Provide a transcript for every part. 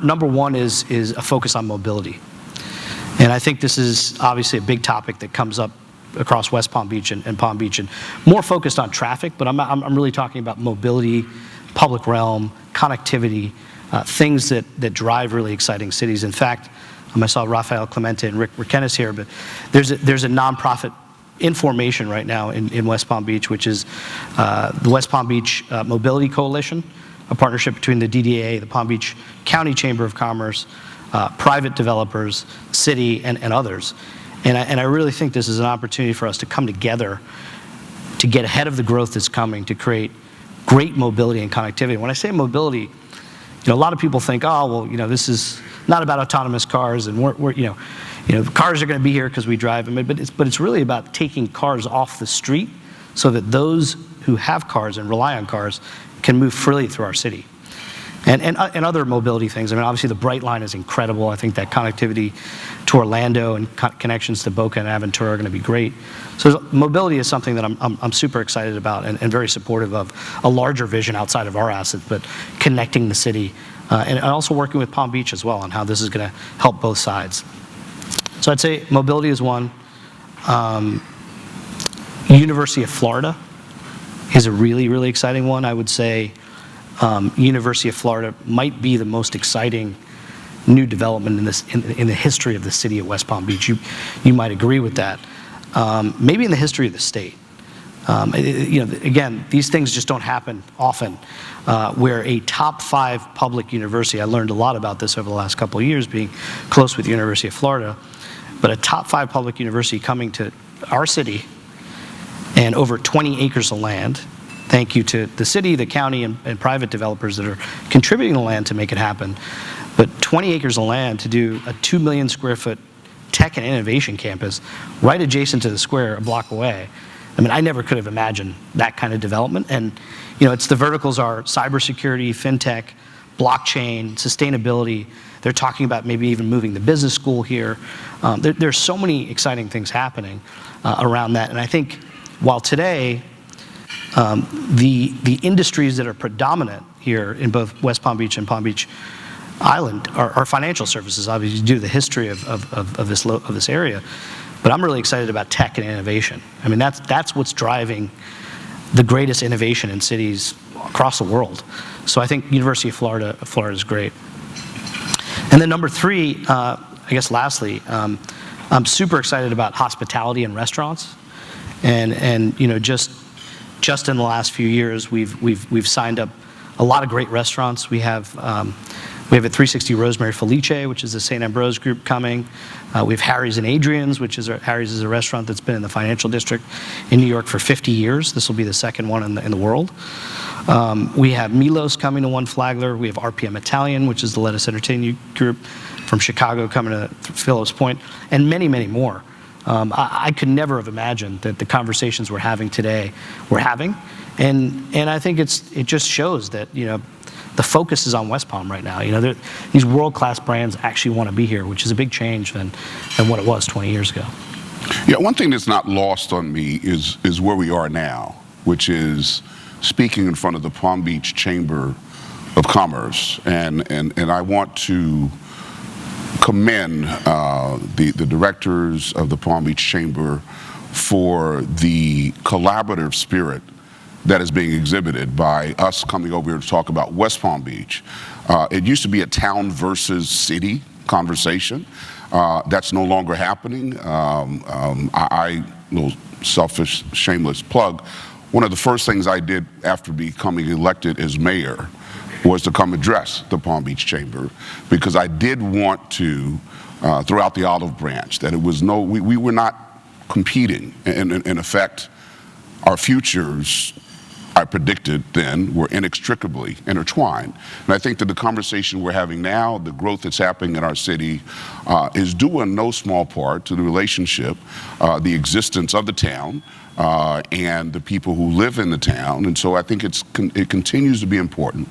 number one is a focus on mobility. And I think this is obviously a big topic that comes up across West Palm Beach and Palm Beach, and more focused on traffic, but I'm really talking about mobility, public realm, connectivity, things that drive really exciting cities. In fact, I saw Rafael Clemente and Rick Kennis here, but there's a nonprofit in formation right now in West Palm Beach, which is the West Palm Beach Mobility Coalition, a partnership between the DDA, the Palm Beach County Chamber of Commerce, private developers, city, and others. And I really think this is an opportunity for us to come together to get ahead of the growth that's coming, to create great mobility and connectivity. When I say mobility, a lot of people think, oh, well, this is not about autonomous cars, and we're cars are going to be here because we drive them. But it's really about taking cars off the street so that those who have cars and rely on cars can move freely through our city. And other mobility things. I mean, obviously the Bright Line is incredible. I think that connectivity to Orlando and connections to Boca and Aventura are going to be great. So mobility is something that I'm super excited about and very supportive of. A larger vision outside of our assets, but connecting the city. And also working with Palm Beach as well on how this is going to help both sides. So I'd say mobility is one. University of Florida is a really, really exciting one. I would say University of Florida might be the most exciting new development in the history of the city of West Palm Beach. You might agree with that. Maybe in the history of the state. Again, these things just don't happen often. Where a top 5 public university, I learned a lot about this over the last couple of years being close with the University of Florida, but a top 5 public university coming to our city and over 20 acres of land. Thank you to the city, the county, and private developers that are contributing the land to make it happen. But 20 acres of land to do a 2 million square foot tech and innovation campus right adjacent to the square a block away. I mean, I never could have imagined that kind of development. And, it's the verticals are cybersecurity, fintech, blockchain, sustainability. They're talking about maybe even moving the business school here. There's so many exciting things happening around that. And I think while today, the industries that are predominant here in both West Palm Beach and Palm Beach Island are financial services, obviously due to the history of this area. But I'm really excited about tech and innovation. I mean, that's what's driving the greatest innovation in cities across the world. So I think University of Florida is great. And then number 3, I guess lastly, I'm super excited about hospitality and restaurants. And just in the last few years, we've signed up a lot of great restaurants. We have at 360 Rosemary Felice, which is the St. Ambrose group coming. We have Harry's and Adrian's, Harry's is a restaurant that's been in the financial district in New York for 50 years. This will be the second one in the world. We have Milos coming to One Flagler. We have RPM Italian, which is the Let Us Entertain You group from Chicago coming to Phillips Point, and many, many more. I could never have imagined that the conversations we're having today we're having, and I think it just shows that the focus is on West Palm right now. These world-class brands actually want to be here, which is a big change than what it was 20 years ago. Yeah, one thing that's not lost on me is where we are now, which is speaking in front of the Palm Beach Chamber of Commerce, and I want to commend the directors of the Palm Beach Chamber for the collaborative spirit that is being exhibited by us coming over here to talk about West Palm Beach. It used to be a town versus city conversation. That's no longer happening. I little selfish, shameless plug, one of the first things I did after becoming elected as mayor was to come address the Palm Beach Chamber, because I did want to, throughout the olive branch, that it was we were not competing. In effect, our futures, I predicted then, were inextricably intertwined. And I think that the conversation we're having now, the growth that's happening in our city, is due in no small part to the relationship, the existence of the town, and the people who live in the town. And so I think it continues to be important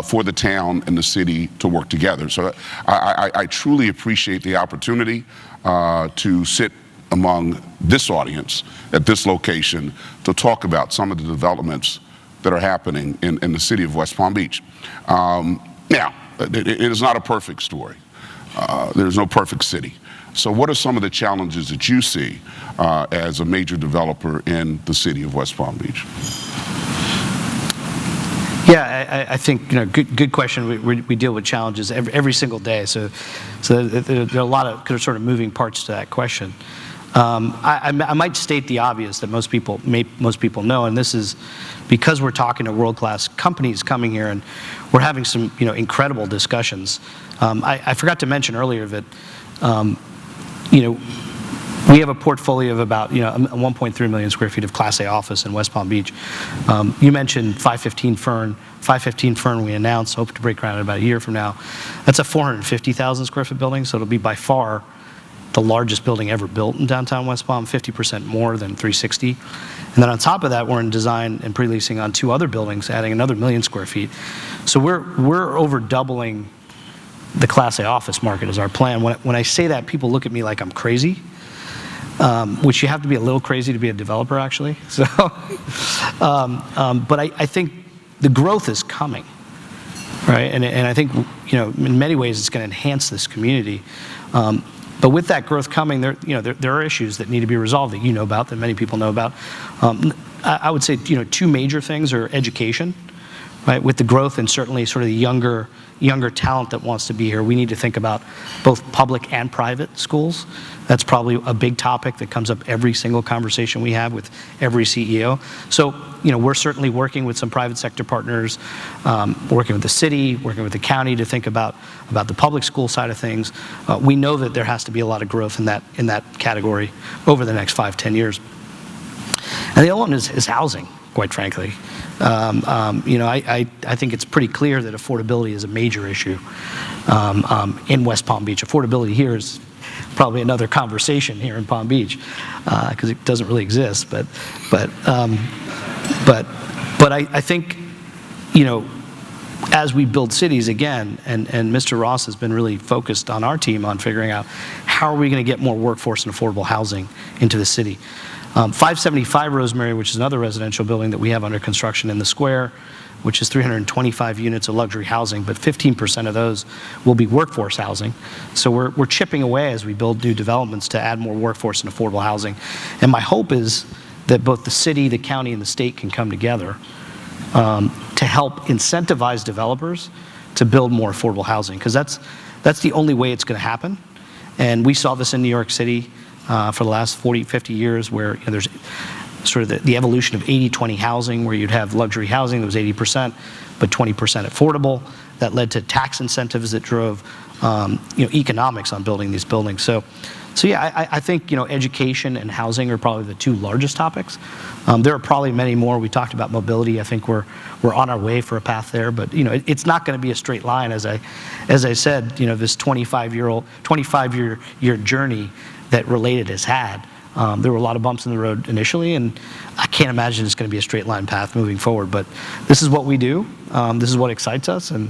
for the town and the city to work together. So I truly appreciate the opportunity to sit among this audience at this location to talk about some of the developments that are happening in the city of West Palm Beach. Now, it is not a perfect story. There's no perfect city. So what are some of the challenges that you see as a major developer in the city of West Palm Beach? Yeah, I think, good question. We deal with challenges every single day. So there are a lot of sort of moving parts to that question. I might state the obvious that most people know, and this is because we're talking to world-class companies coming here, and we're having some incredible discussions. I forgot to mention earlier that we have a portfolio of about 1.3 million square feet of Class A office in West Palm Beach. You mentioned 515 Fern. 515 Fern we announced, hope to break ground in about a year from now. That's a 450,000 square foot building, so it'll be by far the largest building ever built in downtown West Palm, 50% more than 360. And then on top of that, we're in design and pre-leasing on 2 other buildings, adding another 1 million square feet. So we're over doubling the Class A office market is our plan. When I say that, people look at me like I'm crazy, which you have to be a little crazy to be a developer, actually. So, but I think the growth is coming, right? And I think in many ways it's going to enhance this community. But with that growth coming, there are issues that need to be resolved that you know about, that many people know about. I would say 2 major things are education, right? With the growth and certainly sort of the younger talent that wants to be here, we need to think about both public and private schools. That's probably a big topic that comes up every single conversation we have with every CEO. So, we're certainly working with some private sector partners, working with the city, working with the county to think about the public school side of things. We know that there has to be a lot of growth in that category over the next 5-10 years. And the other one is housing, quite frankly. I think it's pretty clear that affordability is a major issue in West Palm Beach. Affordability here is probably another conversation here in Palm Beach because it doesn't really exist. But I think as we build cities again, and Mr. Ross has been really focused on our team on figuring out how are we going to get more workforce and affordable housing into the city. 575 Rosemary, which is another residential building that we have under construction in the square, which is 325 units of luxury housing, but 15% of those will be workforce housing. So we're chipping away as we build new developments to add more workforce and affordable housing. And my hope is that both the city, the county, and the state can come together to help incentivize developers to build more affordable housing, because that's the only way it's going to happen. And we saw this in New York City for the last 40, 50 years, where there's sort of the evolution of 80-20 housing, where you'd have luxury housing that was 80%, but 20% affordable. That led to tax incentives that drove economics on building these buildings. So yeah, I think education and housing are probably the 2 largest topics. There are probably many more. We talked about mobility. I think we're on our way for a path there, but it's not going to be a straight line. As I said, this 25-year journey that Related has had. There were a lot of bumps in the road initially, and I can't imagine it's going to be a straight line path moving forward. But this is what we do. This is what excites us, and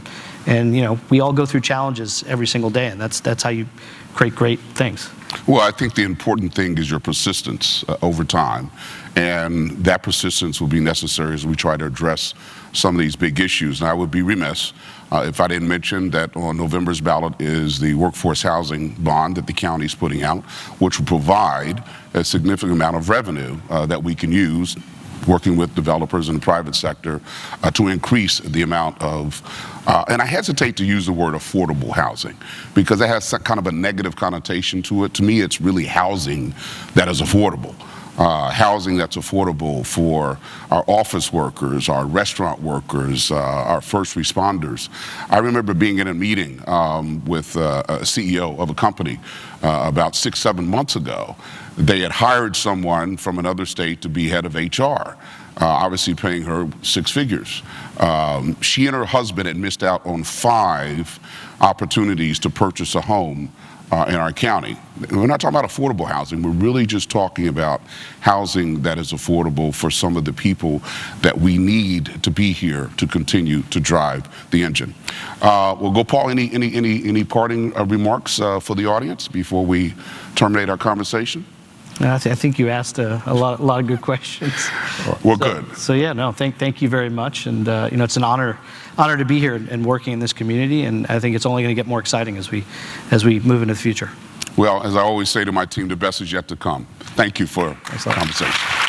we all go through challenges every single day, and that's how you create great things. Well, I think the important thing is your persistence over time, and that persistence will be necessary as we try to address some of these big issues. And I would be remiss if I didn't mention that on November's ballot is the workforce housing bond that the county is putting out, which will provide a significant amount of revenue that we can use working with developers in the private sector to increase the amount of, and I hesitate to use the word affordable housing because it has kind of a negative connotation to it. To me, it's really housing that is affordable. Housing that's affordable for our office workers, our restaurant workers, our first responders. I remember being in a meeting with a CEO of a company about 6-7 months ago. They had hired someone from another state to be head of HR, obviously paying her 6 figures. She and her husband had missed out on 5 opportunities to purchase a home in our county. We're not talking about affordable housing. We're really just talking about housing that is affordable for some of the people that we need to be here to continue to drive the engine. Well, Gopal, any parting remarks for the audience before we terminate our conversation? I think you asked a lot of good questions. Well, good. So yeah, no, thank you very much, and you know, it's an honor to be here and working in this community, and I think it's only going to get more exciting as we move into the future. Well, as I always say to my team, the best is yet to come. Thank you for the conversation.